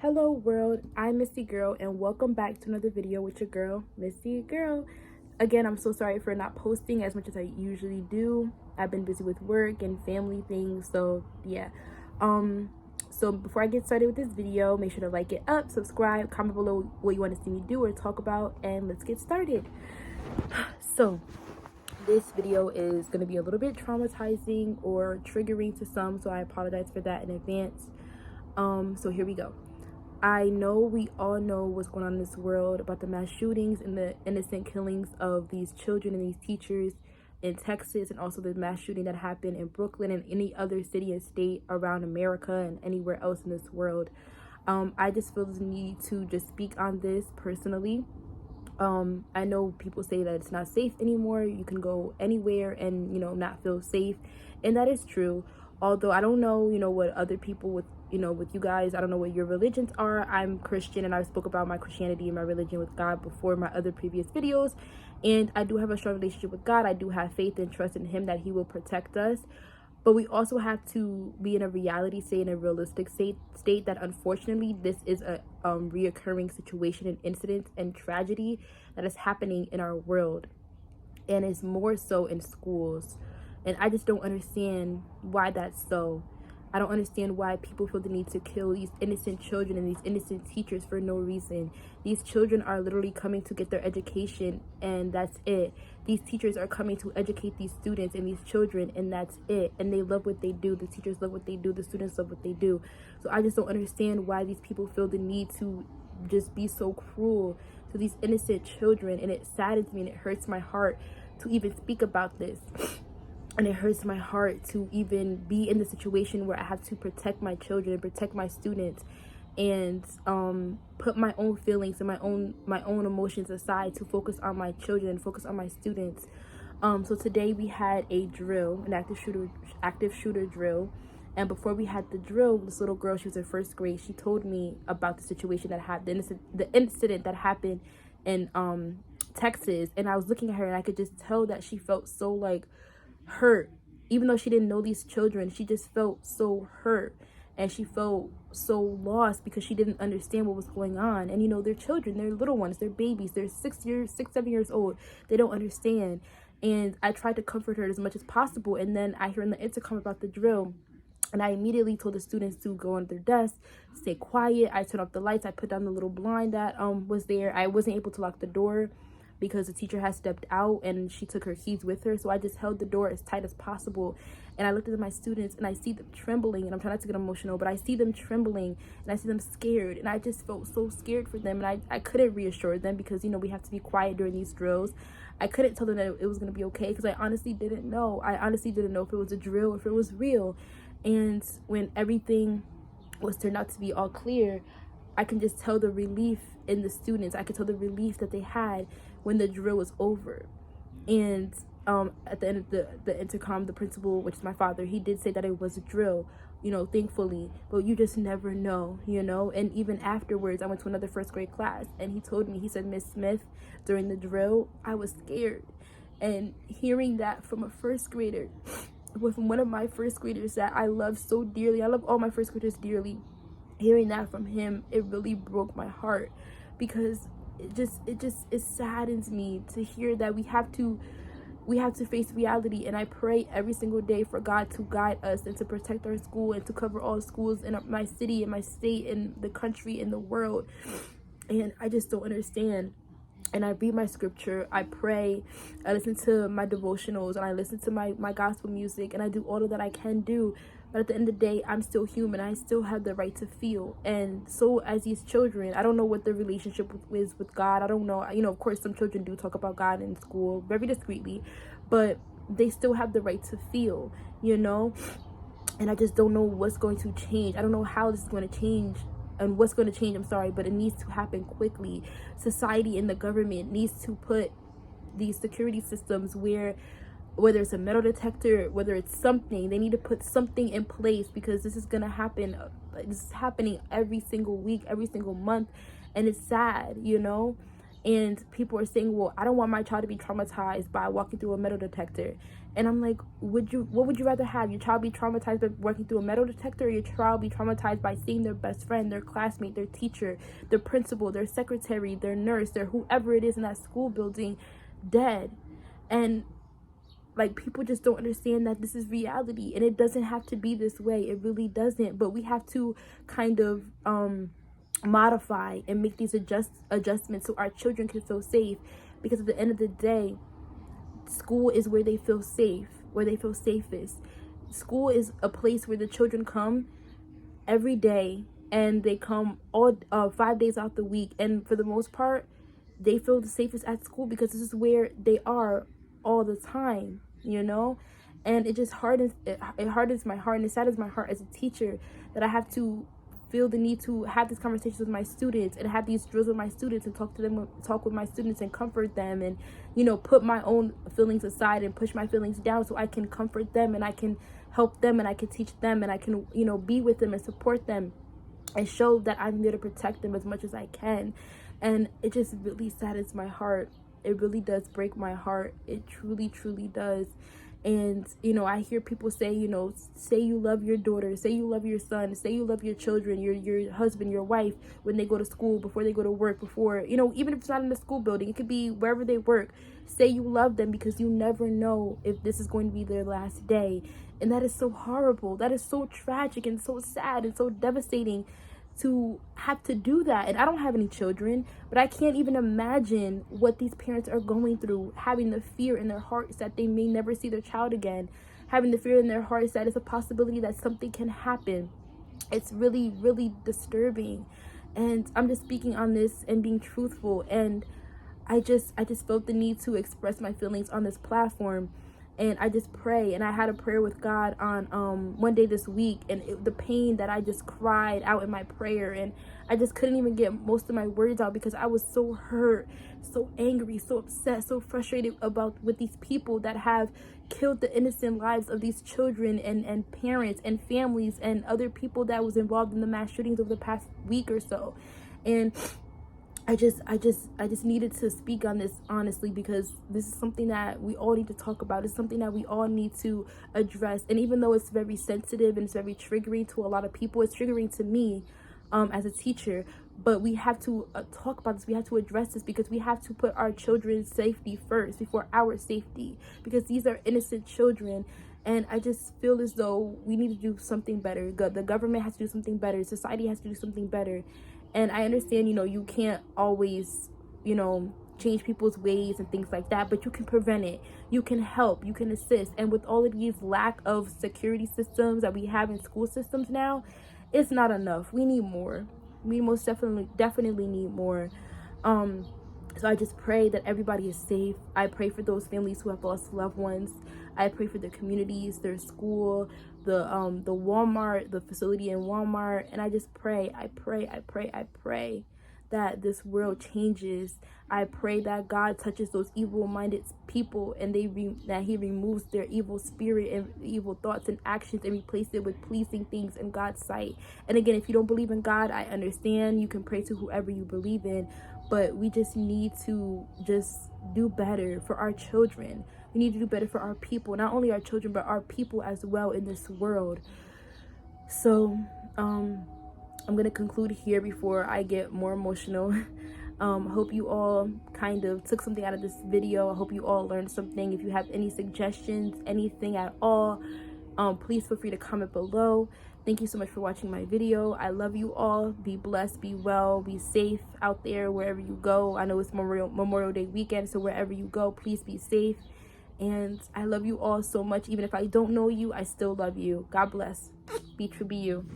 Hello world, I'm Misty Girl and welcome back to another video with your girl, Misty Girl. Again, I'm so sorry for not posting as much as I usually do. I've been busy with work and family things, so yeah. So before I get started with this video, make sure to like it up, subscribe, comment below what you want to see me do or talk about, and let's get started. So this video is going to be a little bit traumatizing or triggering to some, so I apologize for that in advance. So here we go. I know we all know what's going on in this world about the mass shootings and the innocent killings of these children and these teachers in Texas, and also the mass shooting that happened in Brooklyn and any other city and state around America and anywhere else in this world. I just feel the need to just speak on this personally. I know people say that it's not safe anymore. You can go anywhere and, not feel safe. And that is true. Although I don't know, what other people with you guys, I don't know what your religions are. I'm Christian and I spoke about my Christianity and my religion with God before my other previous videos. And I do have a strong relationship with God. I do have faith and trust in him that he will protect us. But we also have to be in a reality state, in a realistic state that unfortunately this is a reoccurring situation and incident and tragedy that is happening in our world, and is more so in schools. And I just don't understand why that's so. I don't understand why people feel the need to kill these innocent children and these innocent teachers for no reason. These children are literally coming to get their education, and that's it. These teachers are coming to educate these students and these children, and that's it. And they love what they do. The teachers love what they do. The students love what they do. So I just don't understand why these people feel the need to just be so cruel to these innocent children. And it saddens me and it hurts my heart to even speak about this. And it hurts my heart to even be in the situation where I have to protect my children and protect my students, and put my own feelings and my own emotions aside to focus on my children and focus on my students. So today we had a drill, an active shooter drill. And before we had the drill, this little girl, she was in first grade, she told me about the situation that happened, the incident that happened in Texas. And I was looking at her and I could just tell that she felt so like hurt. Even though she didn't know these children, she just felt so hurt and she felt so lost because she didn't understand what was going on. And they're children, they're little ones, they're babies, they're 7 years old. They don't understand. And I tried to comfort her as much as possible, and then I hear in the intercom about the drill. And I immediately told the students to go on their desk, stay quiet. I turned off the lights. I put down the little blind that was there. I wasn't able to lock the door because the teacher had stepped out and she took her keys with her. So I just held the door as tight as possible. And I looked at my students and I see them trembling, and I'm trying not to get emotional, but I see them trembling and I see them scared, and I just felt so scared for them. And I couldn't reassure them because, we have to be quiet during these drills. I couldn't tell them that it was going to be okay because I honestly didn't know. I honestly didn't know if it was a drill or if it was real. And when everything was turned out to be all clear, I can just tell the relief in the students. I could tell the relief that they had when the drill was over. And at the end of the intercom, the principal, which is my father, he did say that it was a drill, thankfully. But you just never know, And even afterwards, I went to another first grade class, and he told me, he said, "Miss Smith, during the drill, I was scared." And hearing that from a first grader, with one of my first graders that I love so dearly, I love all my first graders dearly, hearing that from him, it really broke my heart, because it saddens me to hear that we have to face reality. And I pray every single day for God to guide us and to protect our school and to cover all schools in my city and my state and the country and the world. And I just don't understand. And I read my scripture, I pray, I listen to my devotionals, and I listen to my gospel music, and I do all of that I can do. But at the end of the day, I'm still human. I still have the right to feel. And so as these children, I don't know what their relationship is with God. I don't know. Of course, some children do talk about God in school very discreetly, but they still have the right to feel, And I just don't know what's going to change. I don't know how this is going to change and what's going to change, but it needs to happen quickly. Society and the government needs to put these security systems where, whether it's a metal detector, whether it's something, they need to put something in place, because this is going to happen. This is happening every single week, every single month, and it's sad, And people are saying, well, I don't want my child to be traumatized by walking through a metal detector. And I'm like, what would you rather have? Your child be traumatized by working through a metal detector, or your child be traumatized by seeing their best friend, their classmate, their teacher, their principal, their secretary, their nurse, their whoever it is in that school building dead? And like, people just don't understand that this is reality, and it doesn't have to be this way. It really doesn't. But we have to kind of modify and make these adjustments so our children can feel safe, because at the end of the day, school is where they feel safe, where they feel safest. School is a place where the children come every day, and they come all 5 days out the week, and for the most part they feel the safest at school, because this is where they are all the time, you know. And it just hardens my heart, and it saddens my heart as a teacher that I have to feel the need to have these conversations with my students, and have these drills with my students, and talk with my students and comfort them, and, you know, put my own feelings aside and push my feelings down so I can comfort them, and I can help them, and I can teach them, and I can, you know, be with them and support them and show that I'm there to protect them as much as I can. And it just really saddens my heart. It really does break my heart. It truly, truly does. And, you know, I hear people say, you know, say you love your daughter, say you love your son, say you love your children, your husband, your wife, when they go to school, before they go to work, before, you know, even if it's not in the school building, it could be wherever they work. Say you love them, because you never know if this is going to be their last day. And that is so horrible. That is so tragic and so sad and so devastating to have to do that. And I don't have any children, but I can't even imagine what these parents are going through, having the fear in their hearts that they may never see their child again, having the fear in their hearts that it's a possibility that something can happen. It's really, really disturbing. And I'm just speaking on this and being truthful, and I just felt the need to express my feelings on this platform. And I just pray, and I had a prayer with God on one day this week, and the pain that I just cried out in my prayer, and I just couldn't even get most of my words out, because I was so hurt, so angry, so upset, so frustrated with these people that have killed the innocent lives of these children and parents and families and other people that was involved in the mass shootings over the past week or so. And I just needed to speak on this honestly, because this is something that we all need to talk about. It's something that we all need to address. And even though it's very sensitive and it's very triggering to a lot of people, it's triggering to me as a teacher. But we have to talk about this. We have to address this, because we have to put our children's safety first before our safety, because these are innocent children. And I just feel as though we need to do something better. The government has to do something better. Society has to do something better. And I understand, you know, you can't always, you know, change people's ways and things like that, but you can prevent it. You can help, you can assist. And with all of these lack of security systems that we have in school systems now, it's not enough. We need more. We most definitely need more. So I just pray that everybody is safe. I pray for those families who have lost loved ones. I pray for their communities, their school, the Walmart, the facility in Walmart. And I just pray, I pray that this world changes. I pray that God touches those evil-minded people, and that he removes their evil spirit and evil thoughts and actions, and replace it with pleasing things in God's sight. And again, if you don't believe in God, I understand. You can pray to whoever you believe in, but we just need to just do better for our children. We need to do better for our people, not only our children, but our people as well in this world. So I'm gonna conclude here before I get more emotional. Hope you all kind of took something out of this video. I hope you all learned something. If you have any suggestions, anything at all, please feel free to comment below. Thank you so much for watching my video. I love you all. Be blessed, be well, be safe out there wherever you go. I know it's Memorial Day weekend, so wherever you go, please be safe. And I love you all so much. Even if I don't know you, I still love you. God bless. Be true, be you.